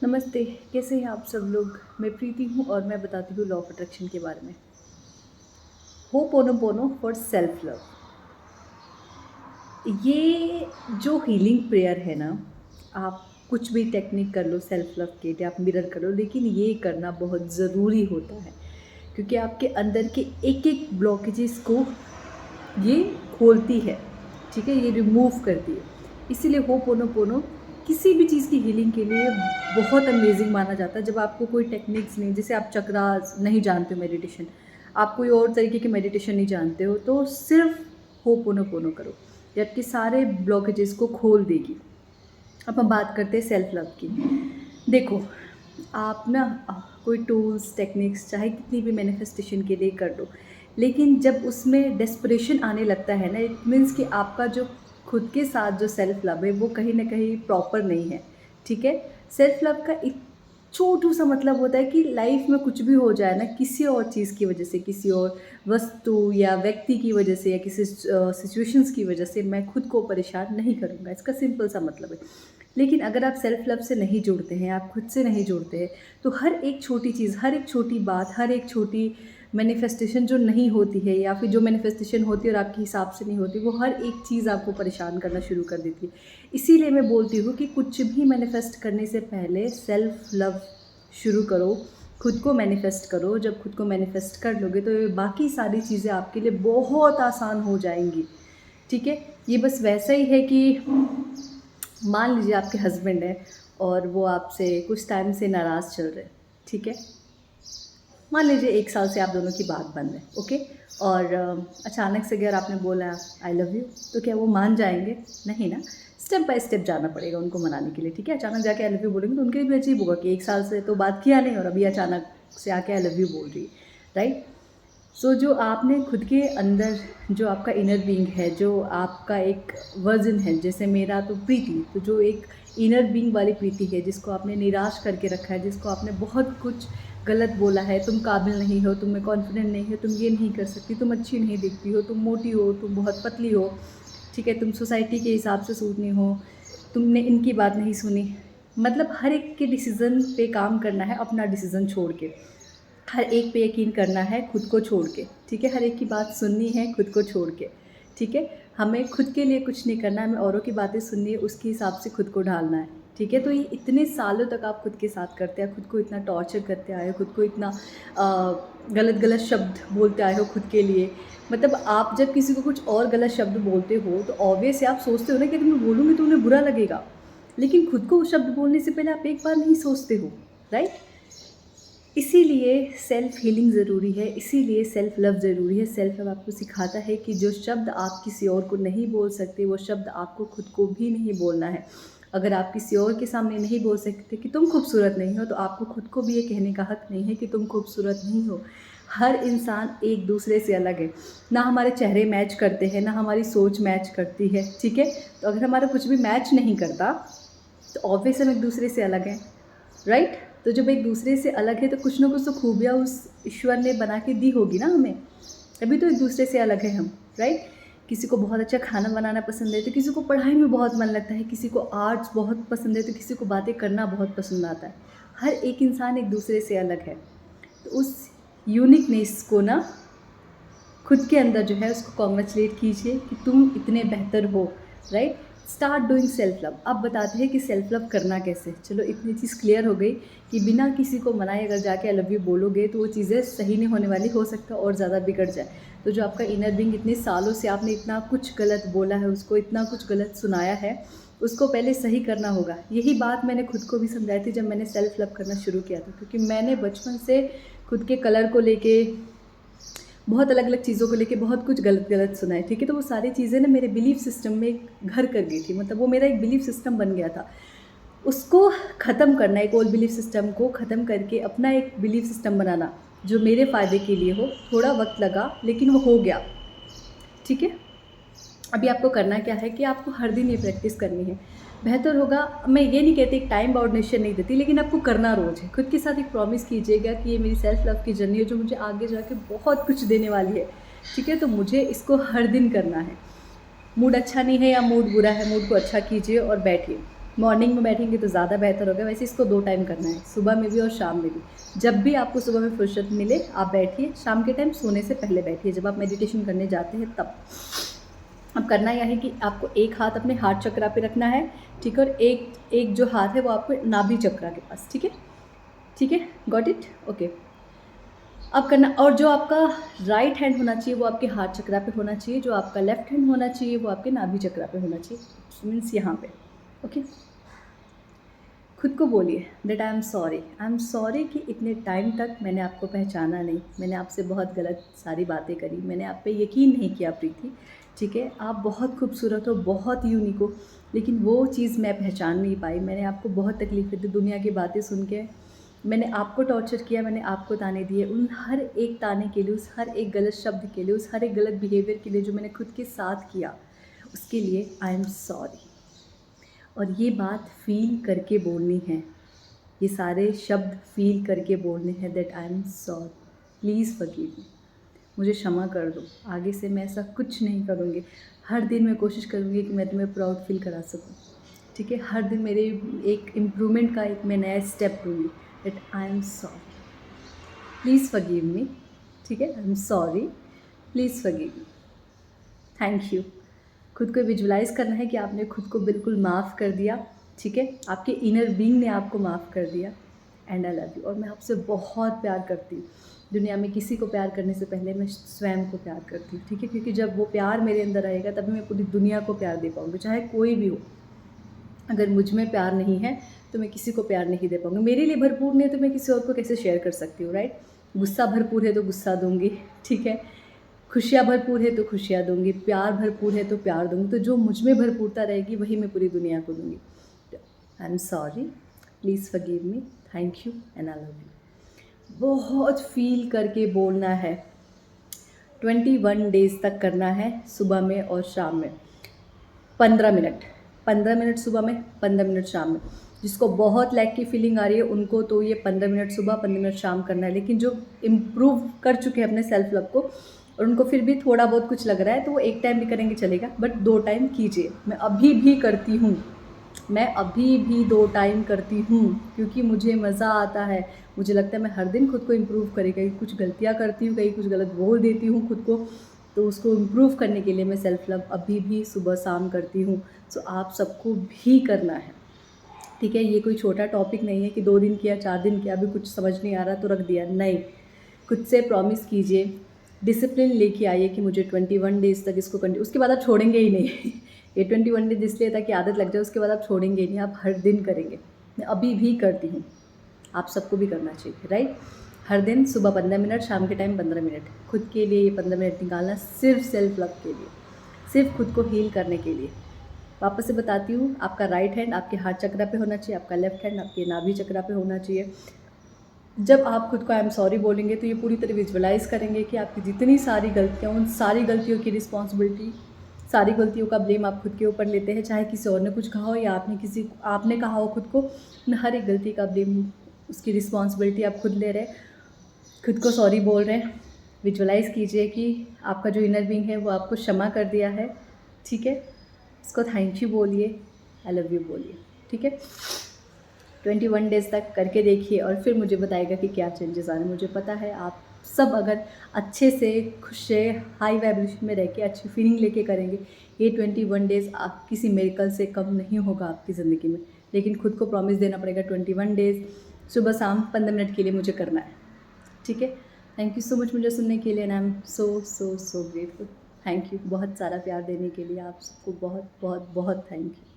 नमस्ते, कैसे हैं आप सब लोग? मैं प्रीति हूँ और मैं बताती हूँ लॉ ऑफ अट्रैक्शन के बारे में। Ho'oponopono for self love. ये जो हीलिंग प्रेयर है ना, आप कुछ भी टेक्निक कर लो सेल्फ लव के लिए, आप मिरर कर लो, लेकिन ये करना बहुत ज़रूरी होता है क्योंकि आपके अंदर के एक-एक ब्लॉकेजेस को ये खोलती है, ठीक है? ये रिमूव करती है। इसीलिए होपोनोपोनो किसी भी चीज़ की हीलिंग के लिए बहुत अमेज़िंग माना जाता है। जब आपको कोई टेक्निक्स नहीं, जैसे आप चक्रास नहीं जानते हो मेडिटेशन, आप कोई और तरीके की मेडिटेशन नहीं जानते हो, तो सिर्फ़ होपोनोपोनो करो, ये आपके सारे ब्लॉकेजेस को खोल देगी। अब हम बात करते हैं सेल्फ लव की। देखो, आप ना कोई टूल्स, टेक्निक्स चाहे कितनी भी मैनिफेस्टेशन के लिए कर लो, लेकिन जब उसमें डेस्परेशन आने लगता है ना, इट मीन्स कि आपका जो खुद के साथ जो सेल्फ लव है वो कहीं न कहीं प्रॉपर नहीं है, ठीक है? सेल्फ लव का एक छोटू-सा मतलब होता है कि लाइफ़ में कुछ भी हो जाए ना, किसी और चीज़ की वजह से, किसी और वस्तु या व्यक्ति की वजह से या किसी सिचुएशंस की वजह से मैं खुद को परेशान नहीं करूँगा, इसका सिंपल सा मतलब है। लेकिन अगर आप सेल्फ लव से नहीं जुड़ते हैं, आप खुद से नहीं जुड़ते हैं, तो हर एक छोटी चीज़, हर एक छोटी बात, हर एक छोटी मैनिफेस्टेशन जो नहीं होती है या फिर जो मैनिफेस्टेशन होती है और आपके हिसाब से नहीं होती, वो हर एक चीज़ आपको परेशान करना शुरू कर देती है। इसीलिए मैं बोलती हूँ कि कुछ भी मैनिफेस्ट करने से पहले सेल्फ लव शुरू करो, खुद को मैनिफेस्ट करो। जब खुद को मैनिफेस्ट कर लोगे तो ये बाकी सारी चीज़ें आपके लिए बहुत आसान हो जाएँगी, ठीक है? ये बस वैसा ही है कि मान लीजिए आपके हस्बैंड हैं और वो आपसे कुछ टाइम से नाराज़ चल रहे हैं, ठीक है? मान लीजिए 1 साल से आप दोनों की बात बंद है, ओके? और अचानक से अगर आपने बोला आई लव यू, तो क्या वो मान जाएँगे? नहीं ना, स्टेप बाय स्टेप जाना पड़ेगा उनको मनाने के लिए, ठीक है? अचानक जाके आई लव यू बोलेंगे तो उनके लिए भी अजीब होगा कि 1 साल से तो बात किया नहीं और अभी अचानक से आके आई लव यू बोल रही है, राइट? सो जो आपने खुद के अंदर जो आपका इनर बीइंग है, जो आपका एक वर्ज़न है, जैसे मेरा तो प्रीति, तो जो एक इनर बीइंग वाली प्रीति है, जिसको आपने निराश करके रखा है, जिसको आपने बहुत कुछ गलत बोला है, तुम काबिल नहीं हो, तुम में कॉन्फिडेंट नहीं हो, तुम ये नहीं कर सकती, तुम अच्छी नहीं दिखती हो, तुम मोटी हो, तुम बहुत पतली हो, ठीक है? तुम सोसाइटी के हिसाब से सूट नहीं हो, तुमने इनकी बात नहीं सुनी। मतलब हर एक के डिसीज़न पे काम करना है अपना डिसीज़न छोड़ के। हर एक पे यकीन करना है खुद को छोड़ के, ठीक है? हर एक की बात सुननी है खुद को छोड़ के, ठीक है? हमें खुद के लिए कुछ नहीं करना है, हमें औरों की बातें सुननी है, उसके हिसाब से खुद को ढालना है, ठीक है? तो ये इतने सालों तक आप खुद के साथ करते हैं, खुद को इतना टॉर्चर करते आए हो, खुद को इतना गलत-गलत शब्द बोलते आए हो खुद के लिए। मतलब आप जब किसी को कुछ और गलत शब्द बोलते हो, तो ऑब्वियस है आप सोचते हो ना कि अगर मैं बोलूँगी तो उन्हें बुरा लगेगा। लेकिन खुद को वो शब्द बोलने से पहले आप एक बार नहीं सोचते हो, राइट? इसीलिए सेल्फ हीलिंग ज़रूरी है, इसीलिए सेल्फ लव ज़रूरी है। सेल्फ लव आपको सिखाता है कि जो शब्द आप किसी और को नहीं बोल सकते, वो शब्द आपको खुद को भी नहीं बोलना है। अगर आप किसी और के सामने नहीं बोल सकते कि तुम खूबसूरत नहीं हो, तो आपको खुद को भी ये कहने का हक नहीं है कि तुम खूबसूरत नहीं हो। हर इंसान एक दूसरे से अलग है। ना हमारे चेहरे मैच करते हैं, ना हमारी सोच मैच करती है, ठीक है? तो अगर हमारा कुछ भी मैच नहीं करता, तो ऑब्वियस हम एक दूसरे से अलग हैं, राइट? तो जब एक दूसरे से अलग है तो कुछ ना कुछ तो खूबियाँ उस ईश्वर ने बना के दी होगी ना हमें, तभी तो एक दूसरे से अलग है हम, राइट? किसी को बहुत अच्छा खाना बनाना पसंद है तो किसी को पढ़ाई में बहुत मन लगता है, किसी को आर्ट्स बहुत पसंद है तो किसी को बातें करना बहुत पसंद आता है। हर एक इंसान एक दूसरे से अलग है, तो उस यूनिकनेस को ना खुद के अंदर जो है उसको कॉन्ग्रेचुलेट कीजिए कि तुम इतने बेहतर हो, right? Start doing self love. अब बताते हैं कि सेल्फ लव करना कैसे। चलो इतनी चीज़ क्लियर हो गई कि बिना किसी को मनाए अगर जाके आई लव यू बोलोगे तो वो चीज़ें सही नहीं होने वाली, हो सकता है और ज़्यादा बिगड़ जाए। तो जो आपका इनर बीइंग इतने सालों से आपने इतना कुछ गलत बोला है, उसको इतना कुछ गलत सुनाया है, उसको पहले सही करना होगा। यही बात मैंने खुद को भी समझाई थी जब मैंने सेल्फ लव करना शुरू किया था, क्योंकि मैंने बचपन से खुद के कलर को लेके बहुत अलग-अलग चीज़ों को लेके बहुत कुछ गलत-गलत सुना है, ठीक है? तो वो सारी चीज़ें ना मेरे बिलीफ सिस्टम में एक घर कर गई थी, मतलब वो मेरा एक बिलीफ सिस्टम बन गया था। उसको ख़त्म करना, एक ओल्ड बिलीफ सिस्टम को ख़त्म करके अपना एक बिलीफ सिस्टम बनाना, जो मेरे फ़ायदे के लिए हो। थोड़ा वक़्त लगा लेकिन वो हो गया, ठीक है? अभी आपको करना क्या है कि आपको हर दिन ये प्रैक्टिस करनी है। बेहतर होगा, मैं ये नहीं कहती एक टाइम बाउंड निश्चय नहीं देती, लेकिन आपको करना रोज़ है। खुद के साथ एक प्रॉमिस कीजिएगा कि ये मेरी सेल्फ लव की जर्नी है जो मुझे आगे जाके बहुत कुछ देने वाली है, ठीक है? तो मुझे इसको हर दिन करना है। मूड अच्छा नहीं है या मूड बुरा है, मूड को अच्छा कीजिए और बैठिए। मॉर्निंग में बैठेंगे तो ज़्यादा बेहतर होगा। वैसे इसको 2 टाइम करना है, सुबह में भी और शाम में भी। जब भी आपको सुबह में फुर्सत मिले आप बैठिए, शाम के टाइम सोने से पहले बैठिए, जब आप मेडिटेशन करने जाते हैं तब। अब करना यह है कि आपको एक हाथ अपने हार्ट चक्रा पे रखना है, ठीक है, और एक जो हाथ है वो आपको नाभि चक्रा के पास, ठीक है, ठीक है, गॉट इट, ओके। अब करना, और जो आपका राइट हैंड होना चाहिए वो आपके हार्ट चक्रा पे होना चाहिए, जो आपका लेफ्ट हैंड होना चाहिए वो आपके नाभि चक्रा पे होना चाहिए, मीन्स यहाँ पे, ओके। खुद को बोलिए दैट आई एम सॉरी कि इतने टाइम तक मैंने आपको पहचाना नहीं, मैंने आपसे बहुत गलत सारी बातें करी, मैंने आप पे यकीन नहीं किया प्रीति, ठीक है, आप बहुत खूबसूरत हो, बहुत यूनिक हो, लेकिन वो चीज़ मैं पहचान नहीं पाई, मैंने आपको बहुत तकलीफ़ें दी, दुनिया की बातें सुन के मैंने आपको टॉर्चर किया, मैंने आपको ताने दिए, उन हर एक ताने के लिए, उस हर एक गलत शब्द के लिए, उस हर एक गलत बिहेवियर के लिए जो मैंने खुद के साथ किया, उसके लिए आई एम सॉरी। और ये बात फ़ील करके बोलनी है, ये सारे शब्द फ़ील करके बोलने हैं that I am sorry, please forgive me, मुझे क्षमा कर दो, आगे से मैं ऐसा कुछ नहीं करूँगी। हर दिन मैं कोशिश करूँगी कि मैं तुम्हें प्राउड फील करा सकूँ, ठीक है, हर दिन मेरे एक इम्प्रूवमेंट का एक मैं नया स्टेप लूँगी that I am sorry, please forgive me, ठीक है, I am sorry, please forgive me, thank you. खुद को विजुलाइज़ करना है कि आपने खुद को बिल्कुल माफ़ कर दिया, ठीक है, आपके इनर बीइंग ने आपको माफ़ कर दिया, एंड आई लव यू। और मैं आपसे बहुत प्यार करती हूँ, दुनिया में किसी को प्यार करने से पहले मैं स्वयं को प्यार करती हूँ, ठीक है, क्योंकि जब वो प्यार मेरे अंदर आएगा तभी मैं पूरी दुनिया को प्यार दे पाऊँगी, चाहे कोई भी हो। अगर मुझ में प्यार नहीं है तो मैं किसी को प्यार नहीं दे पाऊँगी, मेरे लिए भरपूर नहीं है तो मैं किसी और को कैसे शेयर कर सकती हूँ, राइट। गुस्सा भरपूर है तो गुस्सा दूँगी, ठीक है, खुशियाँ भरपूर है तो खुशियाँ दूँगी, प्यार भरपूर है तो प्यार दूँगी, तो जो मुझ में भरपूरता रहेगी वही मैं पूरी दुनिया को दूँगी। I am sorry, please forgive me, thank you and I love you. बहुत फील करके बोलना है, 21 डेज़ तक करना है, सुबह में और शाम में 15 मिनट, 15 मिनट सुबह में, 15 मिनट शाम में। जिसको बहुत लैक की फीलिंग आ रही है उनको तो ये 15 मिनट सुबह, 15 मिनट शाम करना है, लेकिन जो इम्प्रूव कर चुके हैं अपने सेल्फ लव को और उनको फिर भी थोड़ा बहुत कुछ लग रहा है तो वो एक टाइम भी करेंगे चलेगा, बट 2 टाइम कीजिए। मैं अभी भी करती हूँ, मैं अभी भी 2 टाइम करती हूँ क्योंकि मुझे मज़ा आता है, मुझे लगता है मैं हर दिन खुद को इम्प्रूव करें, कहीं कुछ गलतियाँ करती हूँ, कहीं कुछ गलत बोल देती हूँ खुद को, तो उसको इम्प्रूव करने के लिए मैं सेल्फ लव अभी भी सुबह शाम करती हूँ। सो आप सबको भी करना है, ठीक है, ये कोई छोटा टॉपिक नहीं है कि 2 दिन किया, 4 दिन किया, अभी कुछ समझ नहीं आ रहा तो रख दिया, नहीं। खुद से प्रॉमिस कीजिए, डिसिप्लिन लेके आइए कि मुझे 21 डेज़ तक इसको कंटिन्यू, उसके बाद आप छोड़ेंगे ही नहीं ये 21 डेज इसलिए था कि आदत लग जाए, उसके बाद आप छोड़ेंगे ही नहीं, आप हर दिन करेंगे। मैं अभी भी करती हूँ, आप सबको भी करना चाहिए, राइट। हर दिन सुबह 15 मिनट, शाम के टाइम 15 मिनट, खुद के लिए ये 15 मिनट निकालना, सिर्फ सेल्फ लव के लिए, सिर्फ खुद को हील करने के लिए। वापस से बताती हूँ, आपका राइट हैंड आपके हार्ट चक्रा पे होना चाहिए, आपका लेफ्ट हैंड आपके नाभि चक्रा पे होना चाहिए। जब आप खुद को आई एम सॉरी बोलेंगे तो ये पूरी तरह विजुअलाइज़ करेंगे कि आपकी जितनी सारी गलतियाँ, उन सारी गलतियों की रिस्पॉन्सिबिलिटी, सारी गलतियों का ब्लेम आप खुद के ऊपर लेते हैं, चाहे किसी और ने कुछ कहा हो या आपने कहा हो खुद को, उन हर एक गलती का ब्लेम, उसकी रिस्पॉन्सिबिलिटी आप खुद ले रहे हैं, खुद को सॉरी बोल रहे हैं। विजुअलाइज़ कीजिए कि आपका जो इनर बीइंग है वो आपको क्षमा कर दिया है, ठीक है, इसको थैंक यू बोलिए, आई लव यू बोलिए, ठीक है। 21 डेज़ तक करके देखिए और फिर मुझे बताइएगा कि क्या चेंजेस आ रहे हैं। मुझे पता है आप सब अगर अच्छे से, खुश से, हाई वाइब्रेशन में रह के, अच्छी फीलिंग लेके करेंगे, ये 21 डेज़ आप किसी मेरेकल से कम नहीं होगा आपकी ज़िंदगी में। लेकिन खुद को प्रॉमिस देना पड़ेगा, 21 डेज़ सुबह शाम 15 मिनट के लिए मुझे करना है, ठीक है। थैंक यू सो मच मुझे सुनने के लिए, and I am so grateful. Thank you बहुत सारा प्यार देने के लिए, आप सबको बहुत बहुत बहुत थैंक यू।